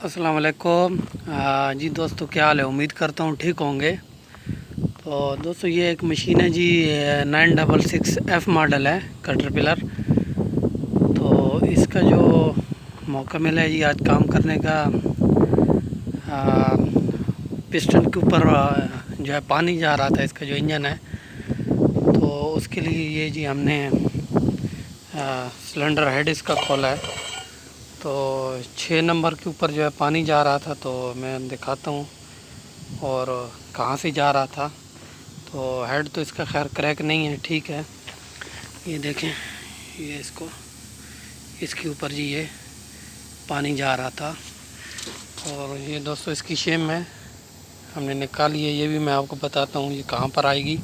अस्सलाम वालेकुम। जी दोस्तों, क्या हाल है? उम्मीद करता हूँ ठीक होंगे। तो दोस्तों, ये एक मशीन है जी, 966F मॉडल है, कैटरपिलर। तो इसका जो मौका मिला है जी आज काम करने का, पिस्टन के ऊपर जो है पानी जा रहा था, इसका जो इंजन है, तो उसके लिए ये जी हमने सिलेंडर हेड इसका खोला है। तो 6 नंबर के ऊपर जो है पानी जा रहा था, तो मैं दिखाता हूँ और कहाँ से जा रहा था। तो हेड तो इसका खैर क्रैक नहीं है, ठीक है। ये देखें, ये इसके ऊपर जी ये पानी जा रहा था। और ये दोस्तों इसकी शेम है, हमने निकाली है, ये भी मैं आपको बताता हूँ ये कहाँ पर आएगी।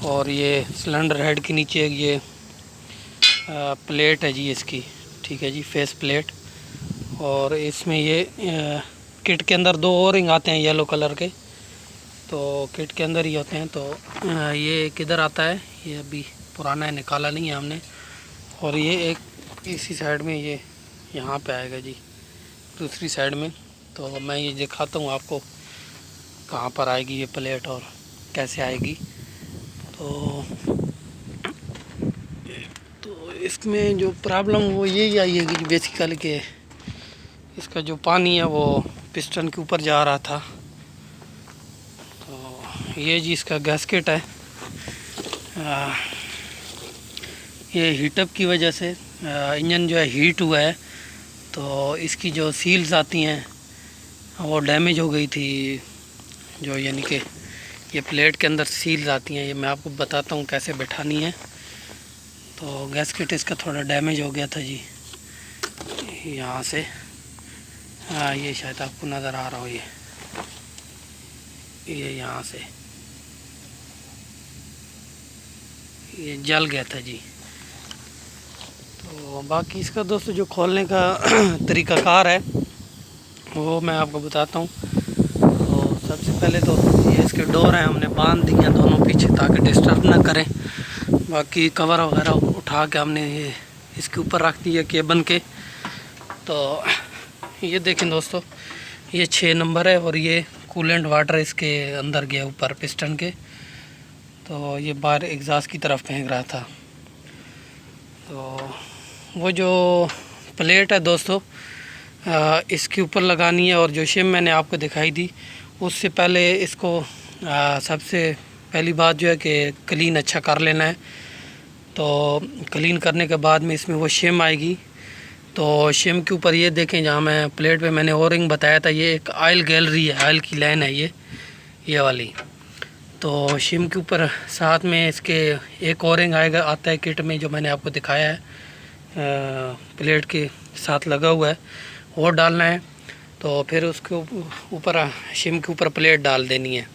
और ये सिलेंडर हेड के नीचे ये प्लेट है जी इसकी, ठीक है जी, फेस प्लेट। और इसमें ये किट के अंदर 2 और रिंग आते हैं येलो कलर के, तो किट के अंदर ही होते हैं। तो ये किधर आता है, ये अभी पुराना है, निकाला नहीं है हमने। और ये एक इसी साइड में ये यहाँ पे आएगा जी, दूसरी साइड में। तो मैं ये दिखाता हूँ आपको कहाँ पर आएगी ये प्लेट और कैसे आएगी। तो इसमें जो प्रॉब्लम वो यही आई है कि बेसिकली कि इसका जो पानी है वो पिस्टन के ऊपर जा रहा था। तो ये जी इसका गैस्केट है, ये हीटअप की वजह से इंजन जो है हीट हुआ है, तो इसकी जो सील्स आती हैं वो डैमेज हो गई थी। जो यानी कि ये प्लेट के अंदर सील्स आती हैं, ये मैं आपको बताता हूँ कैसे बैठानी है। तो गैस्केट इसका थोड़ा डैमेज हो गया था जी यहाँ से। ये शायद आपको नज़र आ रहा हो, ये यहाँ से ये जल गया था जी। तो बाकी इसका दोस्तों जो खोलने का तरीक़ाकार है वो मैं आपको बताता हूँ। तो सबसे पहले तो ये इसके डोर हैं, हमने बांध दिए हैं दोनों पीछे ताकि डिस्टर्ब ना करें। बाकी कवर वगैरह उठा के हमने ये इसके ऊपर रख दिया केबन के। तो ये देखें दोस्तों, ये 6 नंबर है और ये कूलेंट वाटर इसके अंदर गया ऊपर पिस्टन के। तो ये बाहर एग्जॉस्ट की तरफ फेंक रहा था। तो वो जो प्लेट है दोस्तों, इसके ऊपर लगानी है। और जो शिम मैंने आपको दिखाई दी, उससे पहले इसको सबसे पहली बात जो है कि क्लीन अच्छा कर लेना है। तो क्लीन करने के बाद में इसमें वो शिम आएगी। तो शिम के ऊपर ये देखें, जहाँ मैं प्लेट पे मैंने ओरिंग बताया था, ये एक ऑयल गैलरी है, ऑयल की लाइन है ये वाली। तो शिम के ऊपर साथ में इसके एक ओरिंग आता है किट में, जो मैंने आपको दिखाया है, प्लेट के साथ लगा हुआ है, वो डालना है। तो फिर उसके ऊपर शिम के ऊपर प्लेट डाल देनी है,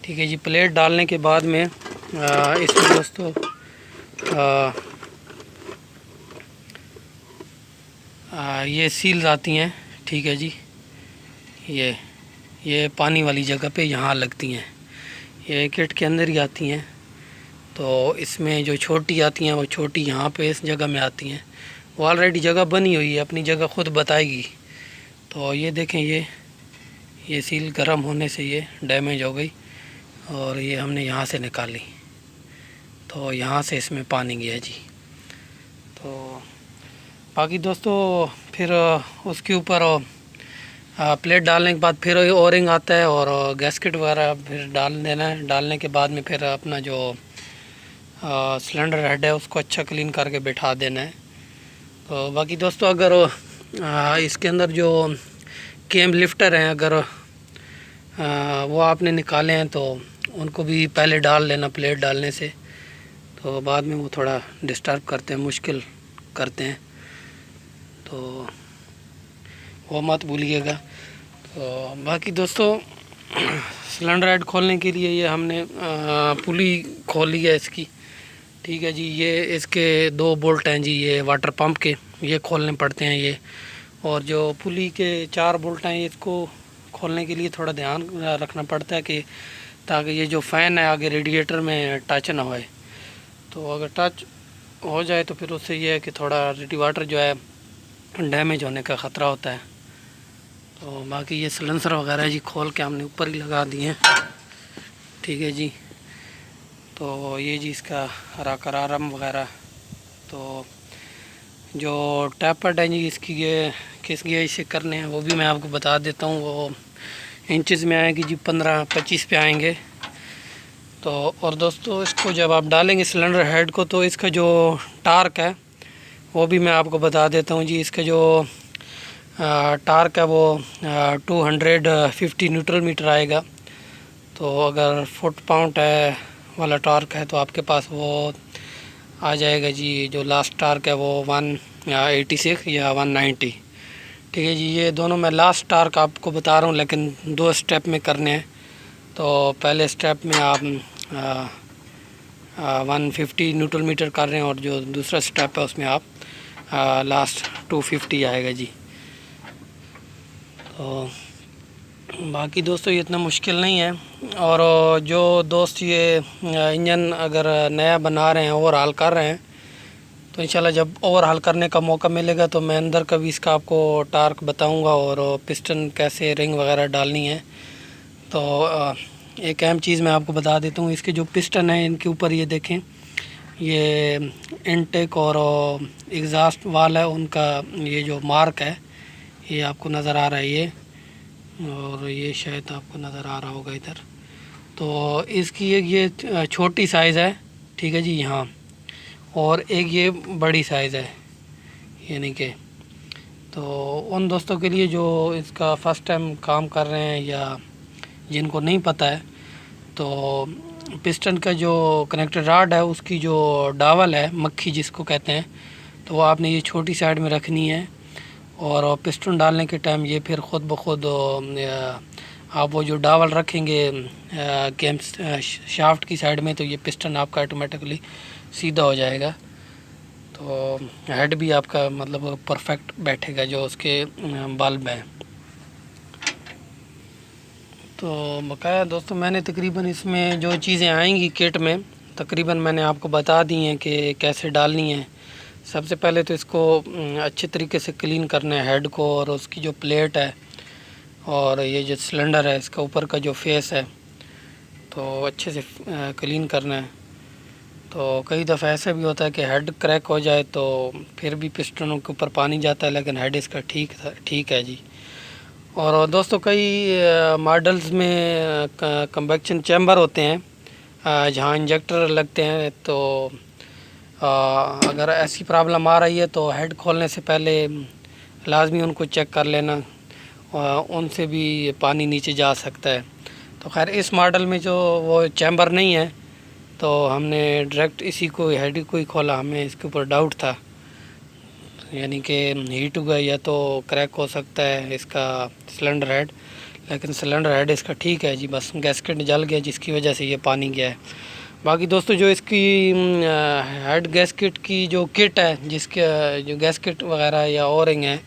ठीक है जी। प्लेट डालने के बाद में इसमें दोस्तों ये सील्स आती हैं, ठीक है जी। ये पानी वाली जगह पे यहाँ लगती हैं, ये किट के अंदर ही आती हैं। तो इसमें जो छोटी आती हैं वो छोटी यहाँ पे इस जगह में आती हैं। वो ऑलरेडी जगह बनी हुई है, अपनी जगह खुद बताएगी। तो ये देखें, ये सील गर्म होने से ये डैमेज हो गई और ये हमने यहाँ से निकाली। तो यहाँ से इसमें पानी गया जी। तो बाकी दोस्तों फिर उसके ऊपर प्लेट डालने के बाद फिर ओरिंग आता है और गैस्केट वगैरह फिर डाल देना है। डालने के बाद में फिर अपना जो सिलेंडर हेड है उसको अच्छा क्लीन करके बैठा देना है। तो बाकी दोस्तों, अगर इसके अंदर जो केम लिफ्टर हैं, अगर वो आपने निकाले हैं तो उनको भी पहले डाल लेना प्लेट डालने से। तो बाद में वो थोड़ा डिस्टर्ब करते हैं, मुश्किल करते हैं, तो वो मत भूलिएगा। तो बाकी दोस्तों, सिलेंडर हेड खोलने के लिए ये हमने पुली खोली है इसकी, ठीक है जी। ये इसके 2 बोल्ट हैं जी, ये वाटर पंप के, ये खोलने पड़ते हैं ये। और जो पुली के 4 बोल्ट हैं, इसको खोलने के लिए थोड़ा ध्यान रखना पड़ता है कि ताकि ये जो फ़ैन है आगे रेडिएटर में टच ना होए। तो अगर टच हो जाए तो फिर उससे ये है कि थोड़ा रेडिएटर जो है डैमेज होने का ख़तरा होता है। تو باقی یہ سلنسر وغیرہ جی کھول کے ہم نے اوپر ہی لگا دیے ہیں، ٹھیک ہے جی۔ تو یہ جی اس کا راکرارم وغیرہ، تو جو ٹیپرڈ ہے جی اس کی یہ کس گیج سے کرنے ہیں وہ بھی میں آپ کو بتا دیتا ہوں۔ وہ انچز میں آئے گی جی 15-25 پہ آئیں گے۔ تو اور دوستو اس کو جب آپ ڈالیں گے سلنڈر ہیڈ کو تو اس کا جو ٹارک ہے وہ بھی میں آپ کو بتا دیتا ہوں جی۔ اس کا جو ٹارک ہے وہ 250 نیوٹن میٹر آئے گا۔ تو اگر فٹ پاؤنڈ ہے والا ٹارک ہے تو آپ کے پاس وہ آ جائے گا جی، جو لاسٹ ٹارک ہے وہ 186 یا 190، ٹھیک ہے جی۔ یہ دونوں میں لاسٹ ٹارک آپ کو بتا رہا ہوں، لیکن 2 اسٹیپ میں کرنے ہیں۔ تو پہلے اسٹیپ میں آپ 150 نیوٹن میٹر کر رہے ہیں، اور جو دوسرا اسٹیپ ہے اس میں آپ لاسٹ 250 آئے گا جی۔ تو باقی دوستو یہ اتنا مشکل نہیں ہے، اور جو دوست یہ انجن اگر نیا بنا رہے ہیں، اوور ہال کر رہے ہیں، تو انشاءاللہ جب اوور ہال کرنے کا موقع ملے گا تو میں اندر کا بھی اس کا آپ کو ٹارک بتاؤں گا، اور پسٹن کیسے رنگ وغیرہ ڈالنی ہے۔ تو ایک اہم چیز میں آپ کو بتا دیتا ہوں، اس کے جو پسٹن ہیں ان کے اوپر یہ دیکھیں، یہ انٹیک اور ایگزاسٹ وال ہے ان کا یہ جو مارک ہے یہ آپ کو نظر آ رہا ہے، یہ اور یہ شاید آپ کو نظر آ رہا ہوگا ادھر۔ تو اس کی ایک یہ چھوٹی سائز ہے، ٹھیک ہے جی یہاں، اور ایک یہ بڑی سائز ہے، یعنی کہ تو ان دوستوں کے لیے جو اس کا فرسٹ ٹائم کام کر رہے ہیں یا جن کو نہیں پتہ ہے، تو پسٹن کا جو کنیکٹر راڈ ہے اس کی جو ڈاول ہے، مکھی جس کو کہتے ہیں، تو وہ آپ نے یہ چھوٹی سائڈ میں رکھنی ہے، اور پسٹن ڈالنے کے ٹائم یہ پھر خود بخود آپ وہ جو ڈاول رکھیں گے کیم شافٹ کی سائڈ میں، تو یہ پسٹن آپ کا آٹومیٹکلی سیدھا ہو جائے گا۔ تو ہیڈ بھی آپ کا مطلب پرفیکٹ بیٹھے گا جو اس کے بلب ہیں۔ تو بقایا دوستو میں نے تقریباً اس میں جو چیزیں آئیں گی کٹ میں تقریباً میں نے آپ کو بتا دی ہیں کہ کیسے ڈالنی ہے۔ سب سے پہلے تو اس کو اچھے طریقے سے کلین کرنا ہے ہیڈ کو، اور اس کی جو پلیٹ ہے اور یہ جو سلنڈر ہے اس کا اوپر کا جو فیس ہے تو اچھے سے کلین کرنا ہے۔ تو کئی دفعہ ایسا بھی ہوتا ہے کہ ہیڈ کریک ہو جائے تو پھر بھی پسٹنوں کے اوپر پانی جاتا ہے، لیکن ہیڈ اس کا ٹھیک ہے جی۔ اور دوستو کئی ماڈلز میں کنویکشن چیمبر ہوتے ہیں جہاں انجیکٹر لگتے ہیں، تو اگر ایسی پرابلم آ رہی ہے تو ہیڈ کھولنے سے پہلے لازمی ان کو چیک کر لینا، ان سے بھی پانی نیچے جا سکتا ہے۔ تو خیر اس ماڈل میں جو وہ چیمبر نہیں ہے تو ہم نے ڈائریکٹ اسی کو ہیڈ کو ہی کھولا، ہمیں اس کے اوپر ڈاؤٹ تھا، یعنی کہ ہیٹ ہوا یا تو کریک ہو سکتا ہے اس کا سلنڈر ہیڈ، لیکن سلنڈر ہیڈ اس کا ٹھیک ہے جی، بس گیسکٹ جل گیا جس کی وجہ سے یہ پانی گیا ہے۔ باقی دوستو جو اس کی ہیڈ گیسکٹ کی جو کٹ ہے، جس کے جو گیسکٹ وغیرہ یا اورنگ ہے،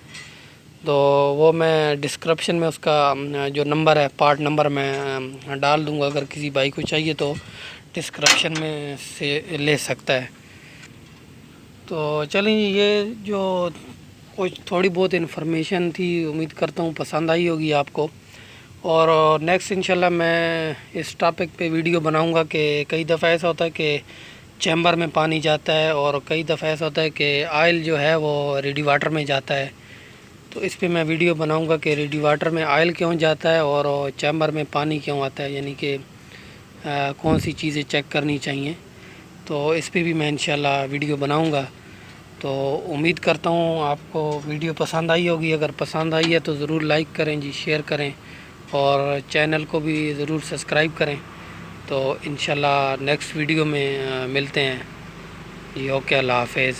تو وہ میں ڈسکرپشن میں اس کا جو نمبر ہے پارٹ نمبر میں ڈال دوں گا، اگر کسی بھائی کو چاہیے تو ڈسکرپشن میں سے لے سکتا ہے۔ تو چلیں یہ جو کچھ تھوڑی بہت انفارمیشن تھی، امید کرتا ہوں پسند آئی ہوگی آپ کو، اور نیکسٹ انشاءاللہ میں اس ٹاپک پہ ویڈیو بناؤں گا کہ کئی دفعہ ایسا ہوتا ہے کہ چیمبر میں پانی جاتا ہے، اور کئی دفعہ ایسا ہوتا ہے کہ آئل جو ہے وہ ریڈی واٹر میں جاتا ہے، تو اس پہ میں ویڈیو بناؤں گا کہ ریڈی واٹر میں آئل کیوں جاتا ہے اور چیمبر میں پانی کیوں آتا ہے، یعنی کہ کون سی چیزیں چیک کرنی چاہیے۔ تو اس پہ بھی میں انشاءاللہ ویڈیو بناؤں گا۔ تو امید کرتا ہوں آپ کو ویڈیو پسند آئی ہوگی، اگر پسند آئی ہے تو ضرور لائک کریں جی، شیئر کریں، اور چینل کو بھی ضرور سبسکرائب کریں۔ تو انشاءاللہ نیکسٹ ویڈیو میں ملتے ہیں جی، اوکے، اللہ حافظ۔